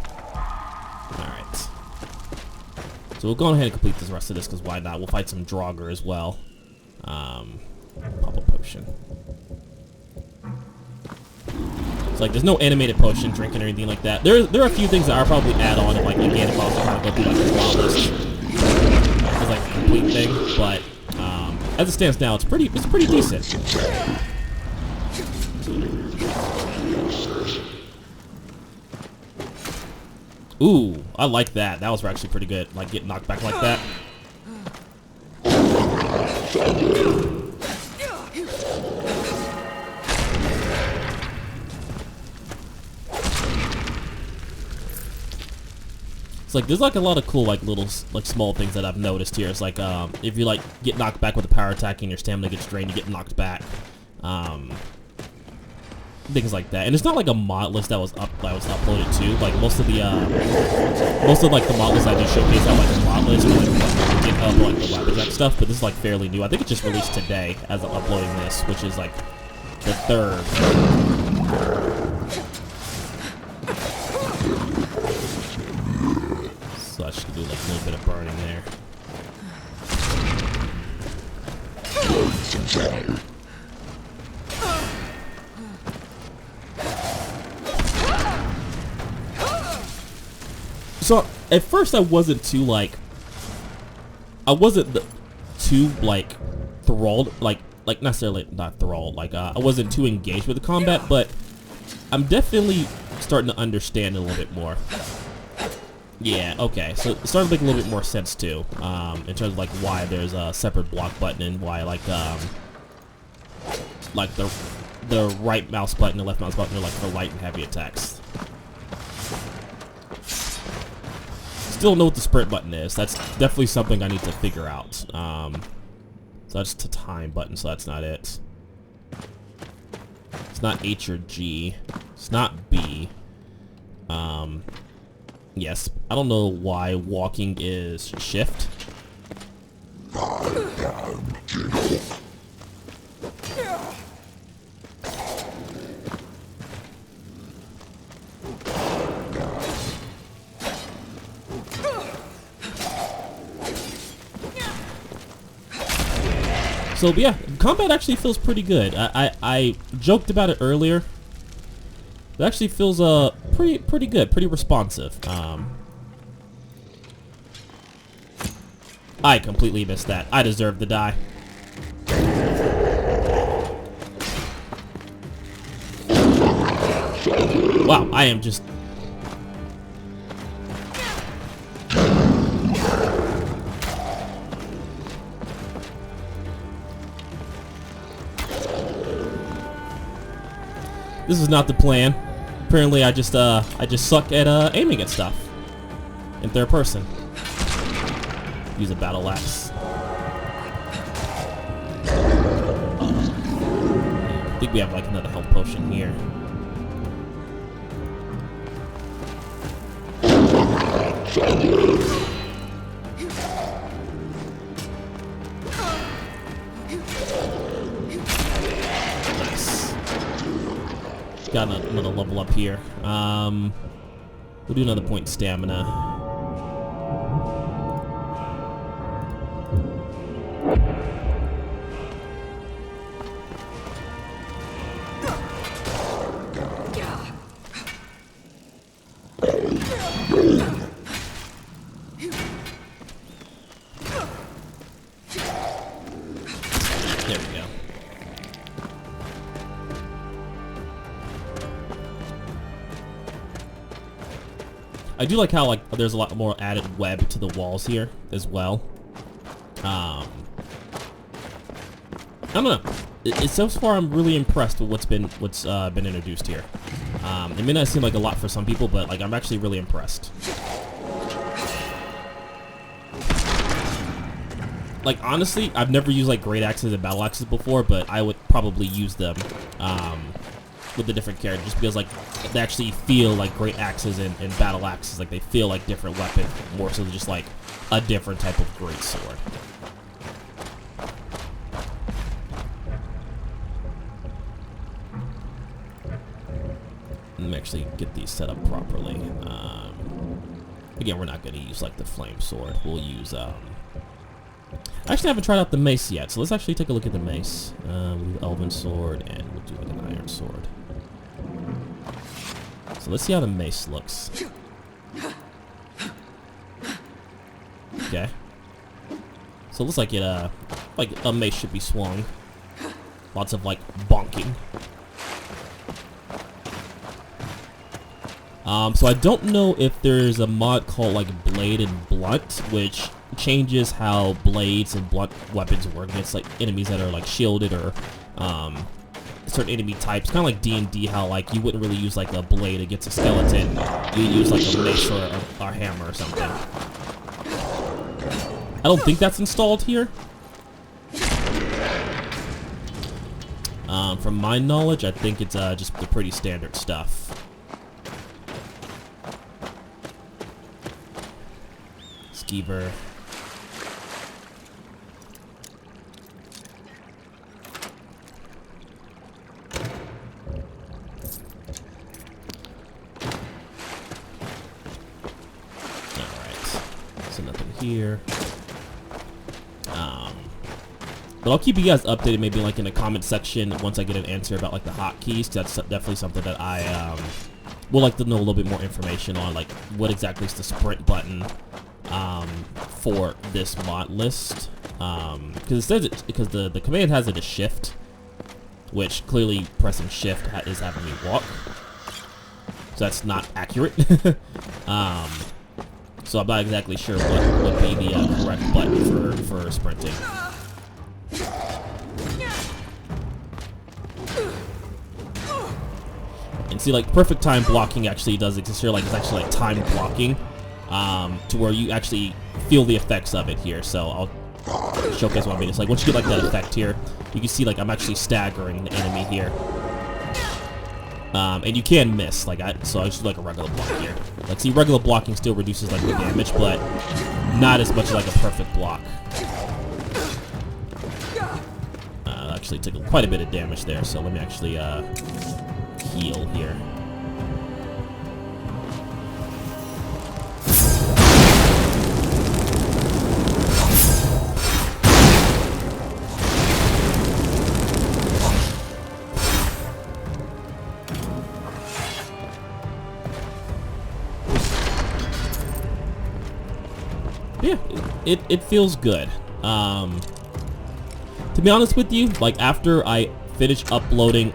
Alright. So we'll go ahead and complete the rest of this, because why not? We'll fight some Draugr as well. Pop a potion. It's like, there's no animated potion drinking or anything like that. There are a few things that are probably add on, like, again, if I was trying to go through, like, this mod list. It's like a complete thing, but, as it stands now, it's pretty decent. Ooh, I like that. That was actually pretty good. Like, getting knocked back like that. It's like, there's like a lot of cool, like, little, like, small things that I've noticed here. It's like, if you, like, get knocked back with a power attack and your stamina gets drained, you get knocked back. Things like that. And it's not like a mod list that was uploaded to. Like, most of like the mod lists I do showcase out like a mod list, or like GitHub, like the Wabbajack stuff, but this is like fairly new. I think it just released today as I'm uploading this, which is like the 3rd. So I should do like a little bit of burning there. So at first I wasn't too like, too like enthralled, like necessarily not enthralled, like I wasn't too engaged with the combat, but I'm definitely starting to understand it a little bit more. Yeah, okay, so it's starting to make a little bit more sense too, in terms of like why there's a separate block button and why like the right mouse button and left mouse button are like for light and heavy attacks. Still know what the sprint button is. That's definitely something I need to figure out. So that's the time button, so that's not it. It's not H or G. It's not B. Yes. I don't know why walking is shift. So yeah, combat actually feels pretty good. I joked about it earlier. It actually feels pretty good, pretty responsive. I completely missed that. I deserve to die. Wow, I am just... This is not the plan. Apparently, I just suck at aiming at stuff in third person. Use a battle axe. I think we have like another health potion here. Nice. Got another level up here. We'll do another point stamina. There we go. I do like how like there's a lot more added web to the walls here as well. I don't know. So far, I'm really impressed with what's been introduced here. It may not seem like a lot for some people, but like I'm actually really impressed. Like honestly, I've never used like great axes and battle axes before, but I would probably use them with the different characters just because like they actually feel like great axes and battle axes. Like they feel like different weapons more so than just like a different type of great sword. Let me actually get these set up properly. Again, we're not going to use like the flame sword. We'll use I actually haven't tried out the mace yet, so let's actually take a look at the mace. We'll do the elven sword, and we'll do like an iron sword. So let's see how the mace looks. Okay. So it looks like it like a mace should be swung. Lots of like bonking. So I don't know if there's a mod called like Blade and Blunt, which changes how blades and blunt weapons work against like enemies that are like shielded or certain enemy types. Kind of like D&D, how like you wouldn't really use like a blade against a skeleton. You use like a mace or a hammer or something. I don't think that's installed here. From my knowledge, I think it's just the pretty standard stuff. Skeever. So nothing here. But I'll keep you guys updated maybe like in the comment section once I get an answer about like the hotkeys. That's definitely something that I would like to know a little bit more information on, like what exactly is the sprint button for this mod list. Because it says because the command has it as shift, which clearly pressing shift is having me walk. So that's not accurate. So I'm not exactly sure what would be the correct button for sprinting. And see, like perfect time blocking actually does exist here. Like it's actually like time blocking, to where you actually feel the effects of it here. So I'll showcase what I mean. It's like once you get like that effect here, you can see like I'm actually staggering the enemy here. And you can miss, like so I just do like a regular block here. Like see, regular blocking still reduces like the damage, but not as much as like a perfect block. Actually took quite a bit of damage there, so let me actually heal here. it feels good. To be honest with you, like after I finish uploading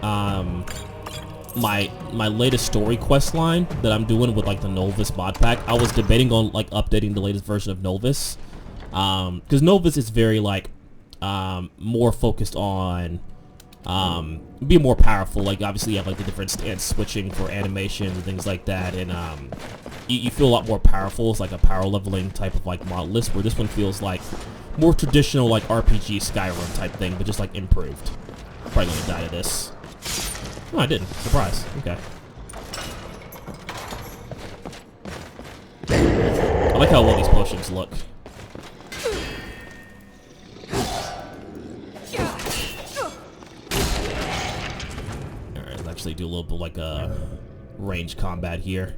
my latest story quest line that I'm doing with like the Novus mod pack, I was debating on like updating the latest version of Novus, because Novus is very like more focused on be more powerful. Like obviously you have like the different stance switching for animations and things like that, and you feel a lot more powerful. It's like a power leveling type of like mod list, where this one feels like more traditional like RPG Skyrim type thing, but just like improved. Probably gonna die to this. No, I didn't. Surprise. Okay. I like how well these potions look. Alright, let's actually do a little bit like a range combat here.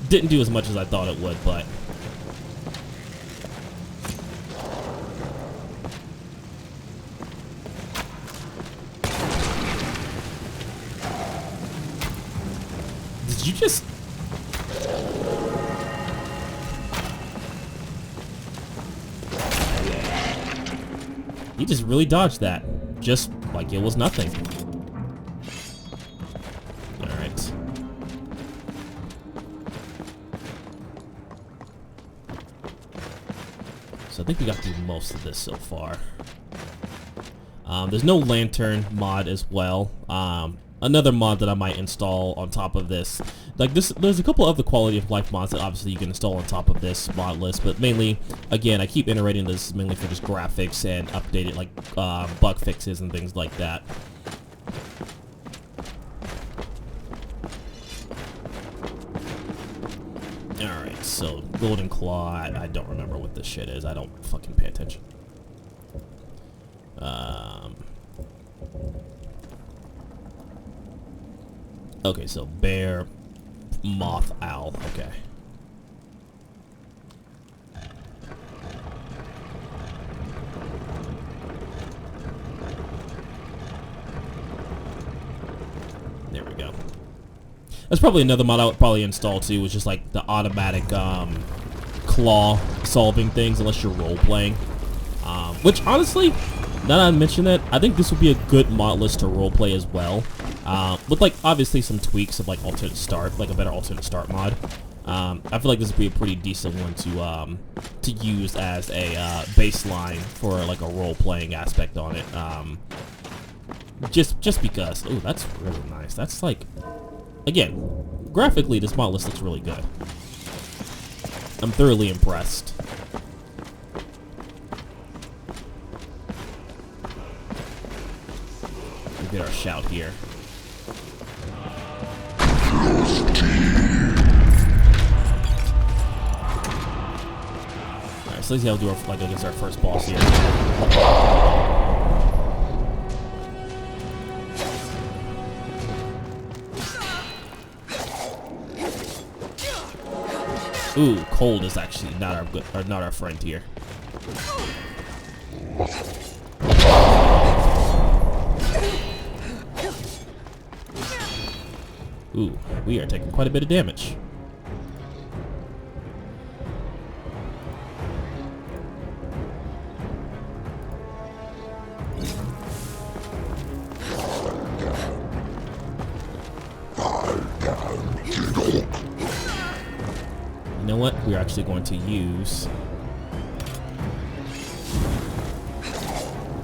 Didn't do as much as I thought it would, but did you just really dodged that, just like it was nothing. Alright. So I think we got through most of this so far. There's no lantern mod as well. Another mod that I might install on top of this. Like this, there's a couple of the quality of life mods that obviously you can install on top of this mod list, but mainly, again, I keep iterating this mainly for just graphics and updated like bug fixes and things like that. Alright, so Golden Claw, I don't remember what this shit is. I don't fucking pay attention. Okay, so bear, moth, owl. Okay. There we go. That's probably another mod I would probably install too, which is like the automatic claw solving things unless you're role playing. Which honestly, now that I mention that, I think this would be a good mod list to role play as well. With like obviously some tweaks of like alternate start, like a better alternate start mod. I feel like this would be a pretty decent one to use as a baseline for like a role playing aspect on it. Just because. Oh, that's really nice. That's like, again, graphically this mod list looks really good. I'm thoroughly impressed. We'll get our shout here. Alright, so let's see how we'll do our fight against our first boss here. Ooh, cold is actually not our friend here. Ooh, we are taking quite a bit of damage. You know what? We're actually going to use...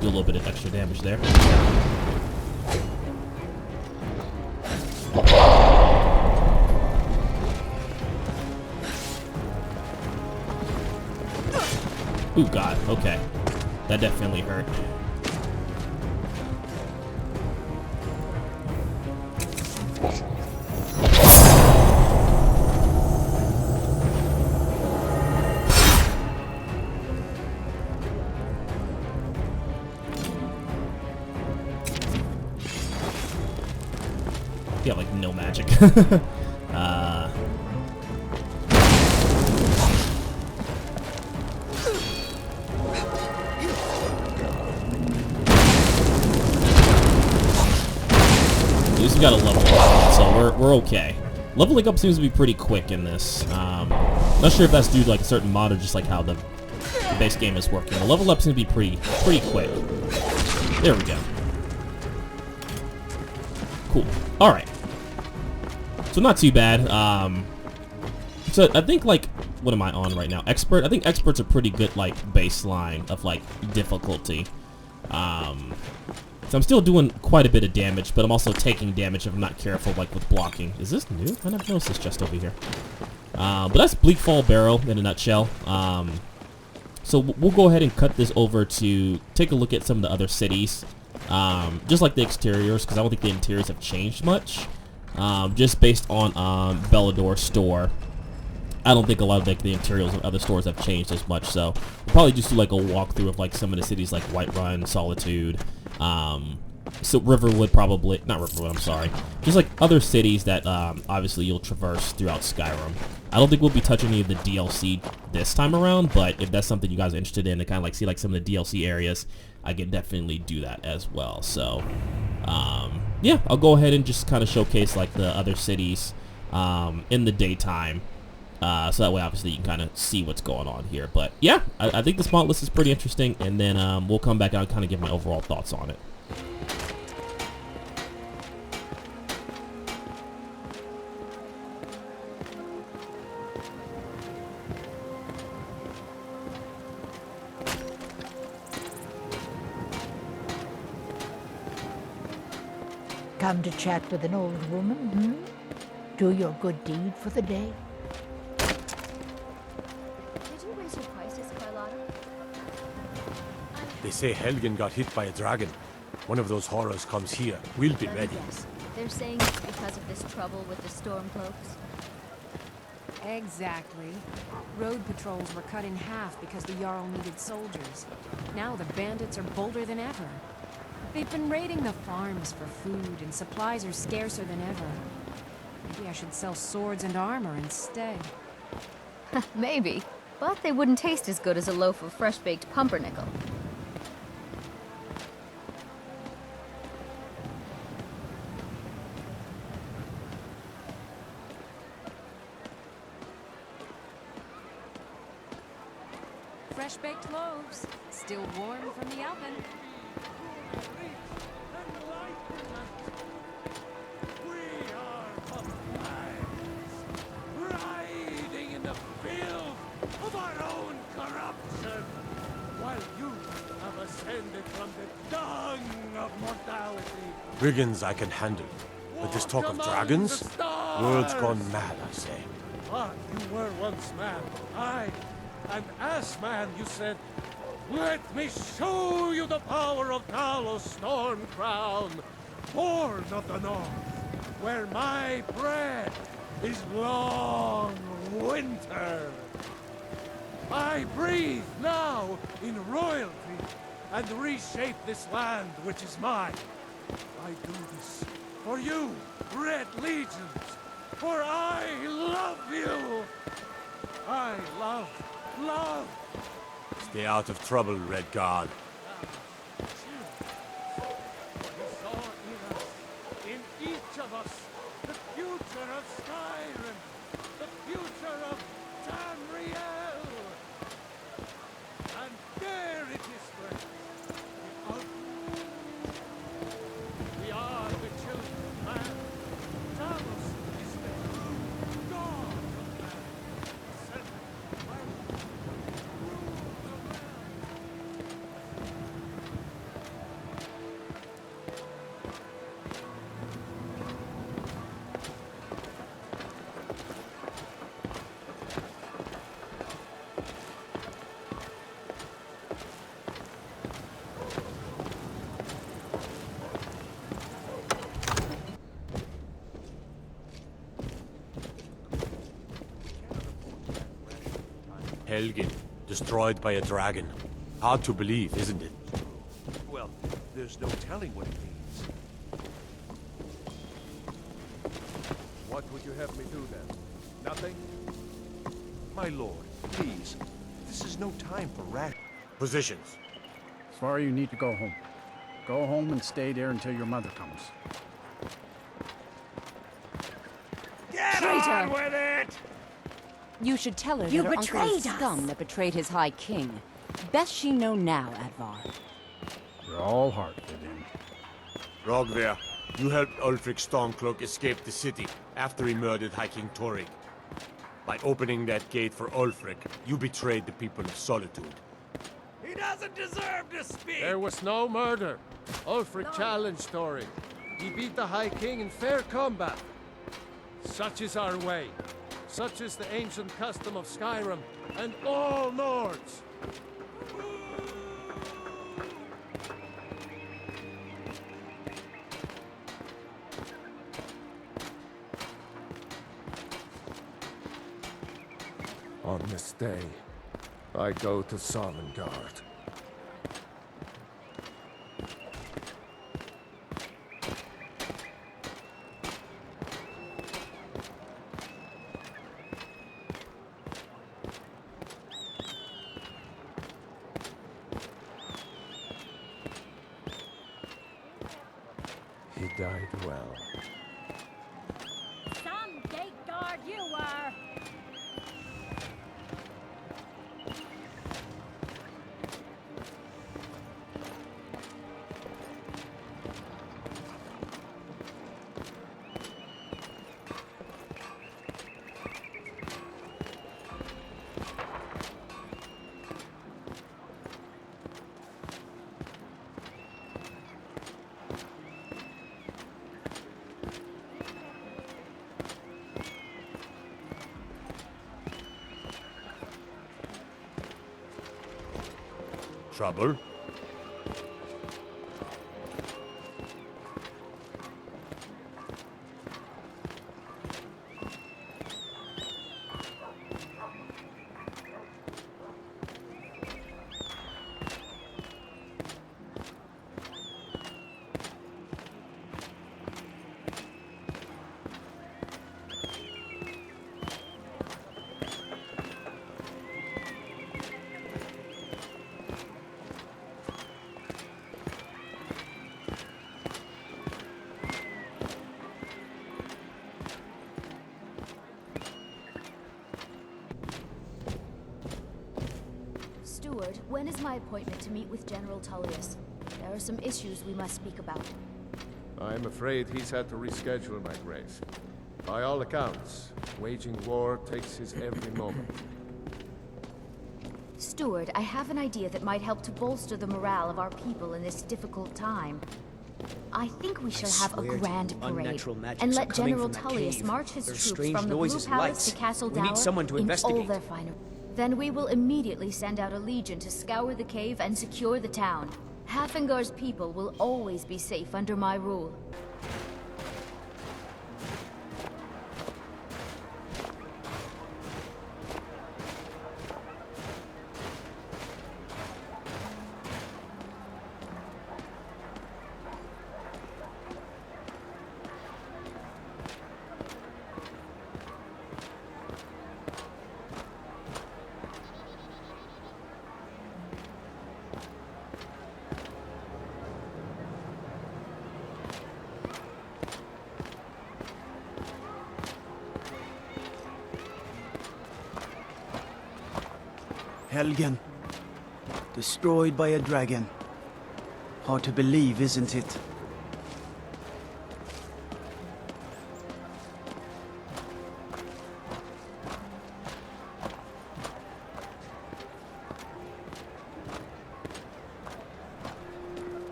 do a little bit of extra damage there. Ooh, God. Okay. That definitely hurt. You have, like, no magic. least we got a level up, so we're okay. Leveling up seems to be pretty quick in this. Not sure if that's due to like a certain mod or just like how the base game is working. The level up seems to be pretty quick. There we go. Cool. All right. So not too bad. So I think like, what am I on right now? Expert. I think expert's a pretty good like baseline of like difficulty. So I'm still doing quite a bit of damage, but I'm also taking damage if I'm not careful, like with blocking. Is this new? I never noticed this just over here. But that's Bleak Falls Barrow in a nutshell. So we'll go ahead and cut this over to take a look at some of the other cities. Just like the exteriors, because I don't think the interiors have changed much. Just based on Bellador's store. I don't think a lot of like the interiors of other stores have changed as much, so we'll probably just do like a walkthrough of like some of the cities like Whiterun, Solitude, so Riverwood probably, not Riverwood, I'm sorry, just like other cities that obviously you'll traverse throughout Skyrim. I don't think we'll be touching any of the DLC this time around, but if that's something you guys are interested in to kind of like see like some of the DLC areas, I can definitely do that as well. So yeah, I'll go ahead and just kind of showcase like the other cities in the daytime. So that way, obviously, you can kind of see what's going on here. But yeah, I think this mod list is pretty interesting, and then we'll come back and kind of give my overall thoughts on it. Come to chat with an old woman, hmm? Do your good deed for the day? They say Helgen got hit by a dragon. One of those horrors comes here. We'll be ready. Yes. They're saying it's because of this trouble with the Stormcloaks. Exactly. Road patrols were cut in half because the Jarl needed soldiers. Now the bandits are bolder than ever. They've been raiding the farms for food, and supplies are scarcer than ever. Maybe I should sell swords and armor instead. Maybe. But they wouldn't taste as good as a loaf of fresh-baked pumpernickel. Fresh-baked loaves, still warm from the oven. We are of lives, riding in the filth of our own corruption, while you have ascended from the dung of mortality. Brigands I can handle, but this talk of dragons? World's gone mad, I say. But you were once man. An ass man, you said. Let me show you the power of Talos Stormcrown, born of the north, where my bread is long winter. I breathe now in royalty and reshape this land which is mine. I do this for you, Red Legions, for I love you. I love. Stay out of trouble, Red Guard. In each of us, the future of Skyrim, the future of Tamriel. And there it is, friends. We are the children of man. Talos is the true God of man. Ascended by Helgen, destroyed by a dragon. Hard to believe, isn't it? Well, there's no telling what it means. What would you have me do then? Nothing? My lord, please. This is no time for rash. Positions. Sorry, you need to go home. Go home and stay there until your mother comes. traitor! with it! You should tell her You that her uncle is betrayed us. scum that betrayed his high king. Best she know now, Advar. We're all heart within. Rogver, you helped Ulfric Stormcloak escape the city after he murdered High King Torrig. By opening that gate for Ulfric, you betrayed the people of Solitude. He doesn't deserve to speak! There was no murder. Ulfric challenged Torrig. He beat the High King in fair combat. Such is our way. Such is the ancient custom of Skyrim and all Nords. On this day, I go to Sovngarde. He died well. Some gate guard you were! Trouble? Steward, when is my appointment to meet with General Tullius? There are some issues we must speak about. I'm afraid he's had to reschedule, my grace. By all accounts, waging war takes his every moment. Steward, I have an idea that might help to bolster the morale of our people in this difficult time. I think we shall have a grand parade and let General Tullius march his troops from the Blue Palace to Castle Dower in all their finery. Then we will immediately send out a legion to scour the cave and secure the town. Hafingar's people will always be safe under my rule. Helgen. Destroyed by a dragon. Hard to believe, isn't it?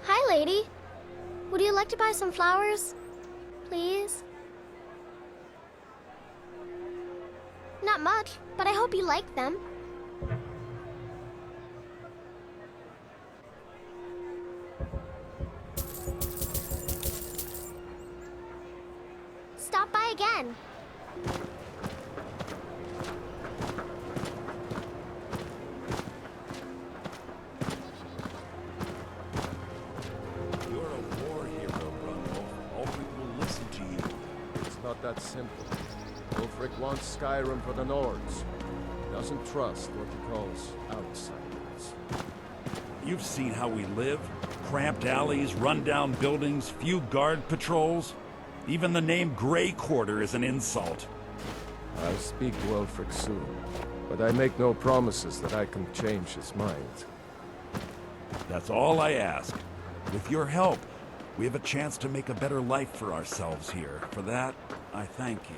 Hi, lady. Would you like to buy some flowers? Please? Not much, but I hope you like them. Stop by again. That simple. Ulfric wants Skyrim for the Nords. He doesn't trust what he calls outsiders. You've seen how we live. Cramped alleys, rundown buildings, few guard patrols. Even the name Grey Quarter is an insult. I'll speak to Ulfric soon, but I make no promises that I can change his mind. That's all I ask. With your help, we have a chance to make a better life for ourselves here. For that, I thank you.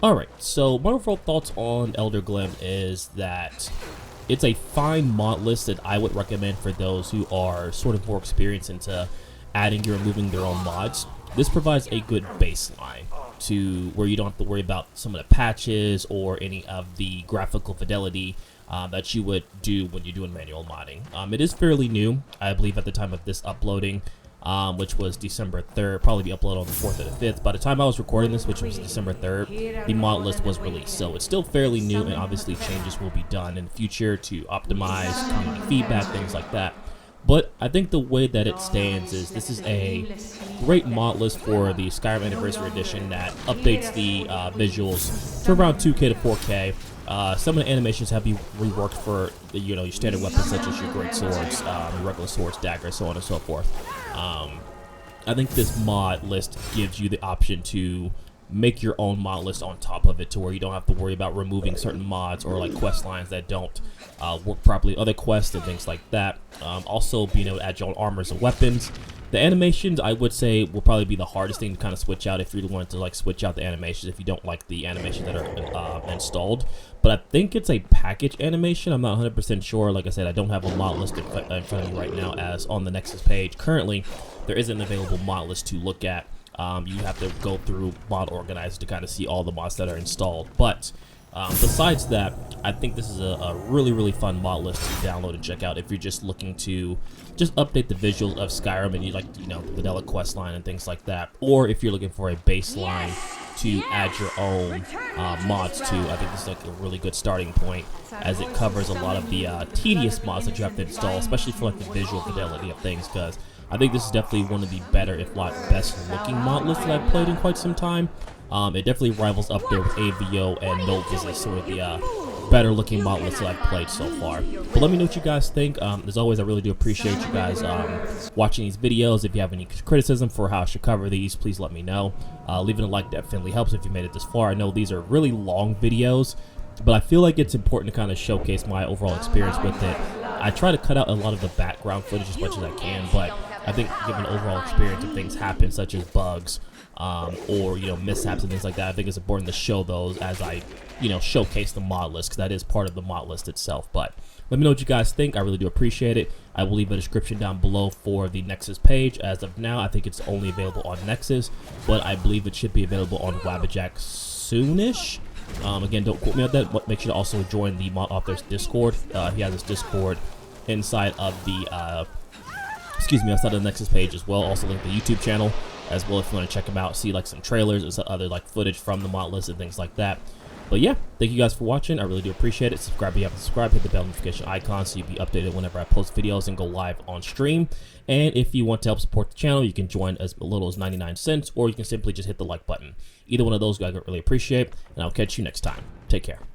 Alright, so my overall thoughts on Eldergleam is that it's a fine mod list that I would recommend for those who are sort of more experienced into adding or removing their own mods. This provides a good baseline to where you don't have to worry about some of the patches or any of the graphical fidelity that you would do when you're doing manual modding. It is fairly new, I believe, at the time of this uploading. Which was December 3rd, probably be uploaded on the 4th or the 5th. By the time I was recording this, which was December 3rd, the mod list was released. So it's still fairly new, and obviously changes will be done in the future to optimize community feedback, things like that. But I think the way that it stands is this is a great mod list for the Skyrim Anniversary Edition that updates the visuals to around 2K to 4K. Some of the animations have been reworked for your standard weapons such as your great swords, your regular swords, daggers, so on and so forth. I think this mod list gives you the option to make your own mod list on top of it, to where you don't have to worry about removing certain mods or like quest lines that don't work properly, other quests and things like that. Also being able to add your own armors and weapons. The animations, I would say, will probably be the hardest thing to kind of switch out if you wanted to like switch out the animations if you don't like the animations that are installed. But I think it's a package animation. I'm not 100% sure. Like I said, I don't have a mod list in front of me right now as on the Nexus page. Currently, there isn't an available mod list to look at. You have to go through Mod Organizer to kind of see all the mods that are installed. But besides that, I think this is a really, really fun mod list to download and check out if you're just looking to just update the visuals of Skyrim and you like, the vanilla quest line and things like that. Or if you're looking for a baseline to add your own mods to, I think this is like a really good starting point, as it covers a lot of the tedious mods that you have to install, especially for like the visual fidelity of things, because I think this is definitely one of the better, if not best looking mod lists that I've played in quite some time. It definitely rivals up there with AVO and Nova as sort of the better looking mod lists that I've played so far. But let me know what you guys think. As always, I really do appreciate you guys watching these videos. If you have any criticism for how I should cover these, please let me know. Leaving a like definitely helps if you made it this far. I know these are really long videos, but I feel like it's important to kind of showcase my overall experience with it. I try to cut out a lot of the background footage as much as I can, but I think given overall experience if things happen, such as bugs or mishaps and things like that, I think it's important to show those as I showcase the mod list, because that is part of the mod list itself. But let me know what you guys think. I really do appreciate it. I will leave a description down below for the Nexus page. As of now, I think it's only available on Nexus, but I believe it should be available on Wabbajack soonish. Again, don't quote me on that, but make sure to also join the mod author's Discord. He has his Discord inside of the outside of the Nexus page as well. Also link the YouTube channel as well if you want to check him out, see like some trailers or some other like footage from the mod list and things like that. But yeah, thank you guys for watching. I really do appreciate it. Subscribe if you haven't subscribed. Hit the bell notification icon so you'll be updated whenever I post videos and go live on stream. And if you want to help support the channel, you can join as little as 99 cents, or you can simply just hit the like button. Either one of those I really appreciate, and I'll catch you next time. Take care.